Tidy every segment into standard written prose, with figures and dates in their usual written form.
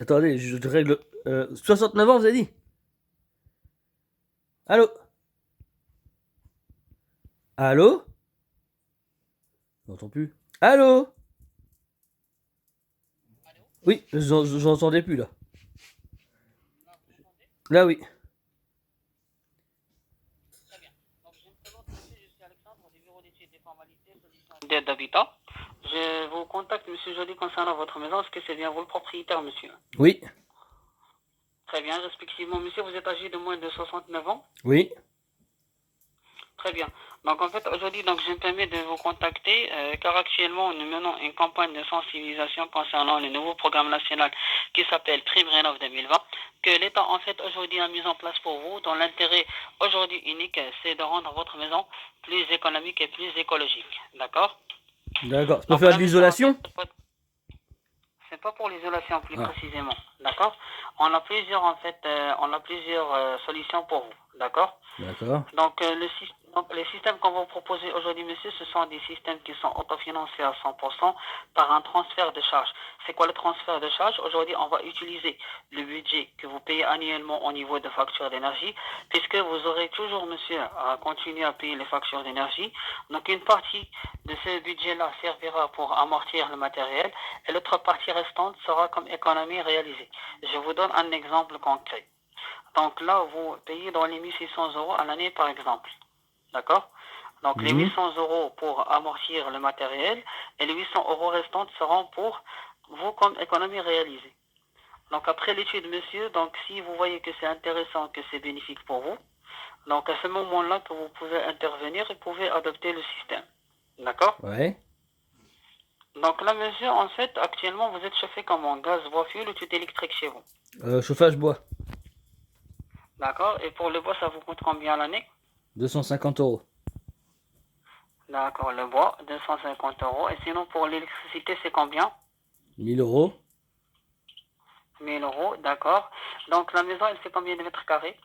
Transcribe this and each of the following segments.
Attendez, je règle. 69 ans, vous avez dit? Allô? Allô? Je n'entends plus. Allô? Oui, je n'entendais plus là. Là, oui. D'aide d'habitat. Je vous contacte, monsieur Joly, concernant votre maison. Est-ce que c'est bien vous le propriétaire, monsieur? Oui. Très bien. Respectivement, monsieur, vous êtes âgé de moins de 69 ans? Oui. Très bien. Donc, en fait, aujourd'hui, donc, je me permets de vous contacter car actuellement, nous menons une campagne de sensibilisation concernant le nouveau programme national qui s'appelle Prime Rénov 2020, que l'État, en fait, aujourd'hui a mis en place pour vous, dont l'intérêt aujourd'hui unique, c'est de rendre votre maison plus économique et plus écologique. D'accord? D'accord. C'est pour Donc, faire de la mission, en fait, l'isolation? c'est pas pour l'isolation plus Ah, précisément, d'accord? On a plusieurs en fait, on a plusieurs solutions pour vous, d'accord? d'accord. Donc, les systèmes qu'on va vous proposer aujourd'hui, monsieur, ce sont des systèmes qui sont autofinancés à 100% par un transfert de charge. C'est quoi le transfert de charge? Aujourd'hui, on va utiliser le budget que vous payez annuellement au niveau de factures d'énergie, puisque vous aurez toujours, monsieur, à continuer à payer les factures d'énergie. Donc, une partie de ce budget-là servira pour amortir le matériel et l'autre partie restante sera comme économie réalisée. Je vous donne un exemple concret. Donc là, vous payez dans les 1600 euros à l'année, par exemple. D'accord? Donc les Mhm. 800 euros pour amortir le matériel et les 800 euros restantes seront pour vous comme économie réalisée. Donc après l'étude, monsieur, donc si vous voyez que c'est intéressant, que c'est bénéfique pour vous, donc à ce moment-là que vous pouvez intervenir et pouvez adopter le système. D'accord? Ouais. Donc là, monsieur, en fait, actuellement, vous êtes chauffé comment? Gaz, bois, fioul ou tout électrique chez vous? Chauffage bois. D'accord? Et pour le bois, ça vous coûte combien à l'année? 250 euros. D'accord, le bois, 250 euros. Et sinon, pour l'électricité, c'est combien? 1000 euros. 1000 euros, d'accord. Donc, la maison, elle fait combien de mètres carrés?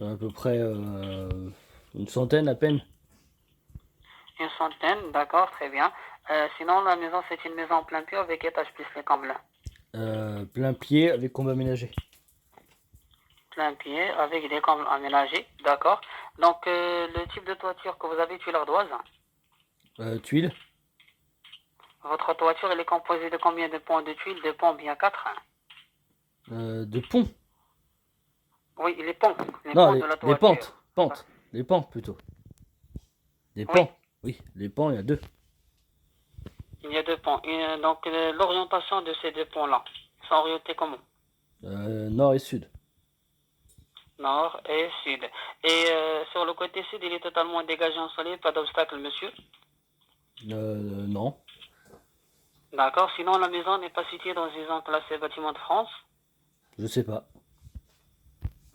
À peu près une centaine à peine. Une centaine, d'accord, très bien. Sinon, la maison, c'est une maison en plein pied avec étage plus les combles. Plein pied avec combat aménagé. Plein pied avec des combles aménagés, d'accord. Donc, le type de toiture que vous avez, tuile ardoise. Tuiles. Votre toiture, elle est composée de combien de pans de tuiles? De pans bien 4. De pont. Oui, les Non, ponts de la les toiture. pentes. Pentes. Les pans plutôt. Des Oui, pans. Oui, les pans, il y a deux. il y a deux ponts. Donc, l'orientation de ces deux ponts-là sont orientés comment? Nord et sud. Nord et sud. Et sur le côté sud, il est totalement dégagé en soleil, pas d'obstacle, monsieur. Non. D'accord. Sinon, la maison n'est pas située dans une zone classée bâtiment de France. Je sais pas.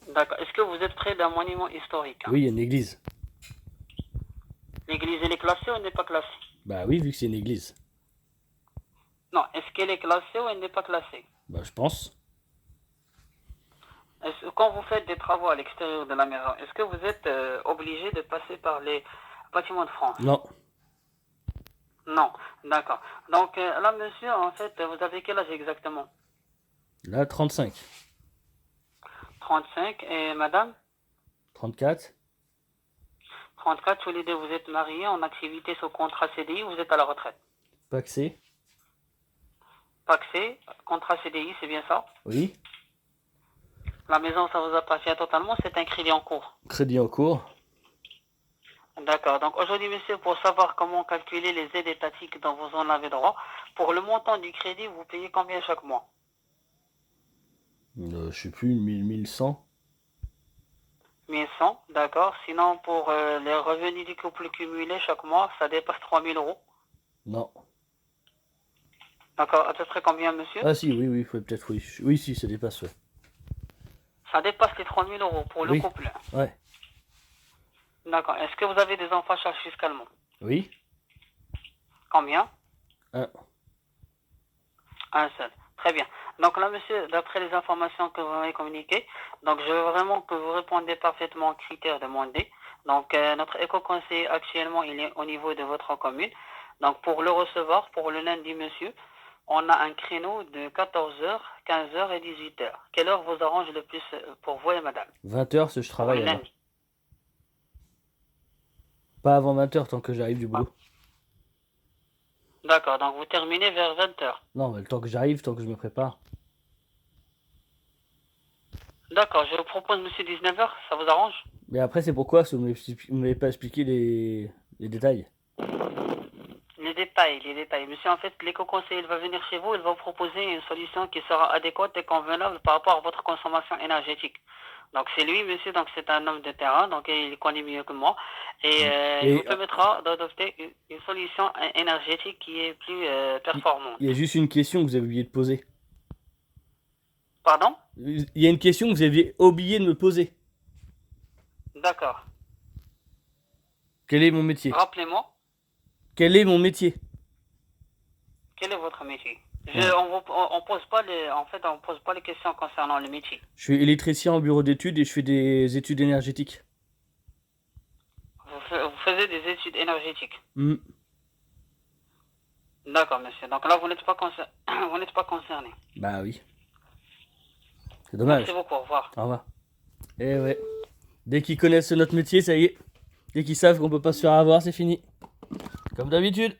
D'accord. Est-ce que vous êtes près d'un monument historique? Oui, il y a une église. L'église, elle est classée ou elle n'est pas classée? Bah oui, vu que c'est une église. Non. Est-ce qu'elle est classée ou elle n'est pas classée? Bah je pense. Quand vous faites des travaux à l'extérieur de la maison, est-ce que vous êtes obligé de passer par les bâtiments de France? Non. Non. D'accord. Donc là, monsieur, en fait, vous avez quel âge exactement? Là, 35. 35. Et madame? 34. 34, tous les deux, vous êtes mariés, en activité sous contrat CDI, vous êtes à la retraite. Paxé. Paxé, contrat CDI, c'est bien ça? Oui. La maison, ça vous appartient totalement, c'est un crédit en cours. Crédit en cours. D'accord. Donc aujourd'hui, monsieur, pour savoir comment calculer les aides étatiques dont vous en avez droit, pour le montant du crédit, vous payez combien chaque mois? Je sais plus, 1100. 1100, d'accord. Sinon, pour les revenus du couple cumulés chaque mois, ça dépasse 3000 euros. Non. D'accord. À peu près combien, monsieur? Ah si, oui, oui, faut peut-être, oui. Oui, si, ça dépasse, ouais. Ça dépasse les 3000 euros pour le Oui. couple. Ouais. D'accord. Est-ce que vous avez des enfants à charge fiscalement? Oui. Combien? Un. Un seul. Très bien. Donc là, monsieur, d'après les informations que vous m'avez communiquées, donc je veux vraiment que vous répondez parfaitement aux critères demandés. Donc notre éco-conseiller actuellement, il est au niveau de votre commune. Donc pour le recevoir, pour le lundi, monsieur, On a un créneau de 14h, 15h et 18h. Quelle heure vous arrange le plus pour vous et madame? 20h, je Pour travaille le alors. lundi. Pas avant 20h tant que j'arrive du boulot. D'accord, donc vous terminez vers 20h. Non, mais le temps que j'arrive, tant que je me prépare. D'accord, je vous propose monsieur 19h, ça vous arrange? Mais après, c'est pourquoi, parce que vous m'avez pas expliqué les détails. Les détails. Monsieur, en fait, l'éco-conseiller, il va venir chez vous, il va vous proposer une solution qui sera adéquate et convenable par rapport à votre consommation énergétique. Donc c'est lui, monsieur, donc c'est un homme de terrain, donc il connaît mieux que moi. Et il vous permettra d'adopter une solution énergétique qui est plus performante. Il y a juste une question que vous avez oublié de poser. Pardon? Il y a une question que vous aviez oublié de me poser. D'accord. Quel est mon métier? Rappelez-moi, Quel est mon métier? quel est votre métier? Ouais. On pose pas on pose pas les questions concernant le métier. Je suis électricien en bureau d'études et je fais des études énergétiques. Vous faisiez des études énergétiques. Mm. D'accord, monsieur. Donc là, vous n'êtes pas concerné. Bah oui. C'est dommage. Merci beaucoup, au revoir. Au revoir. Eh ouais. Dès qu'ils connaissent notre métier, ça y est. Dès qu'ils savent qu'on peut pas se faire avoir, c'est fini. Comme d'habitude.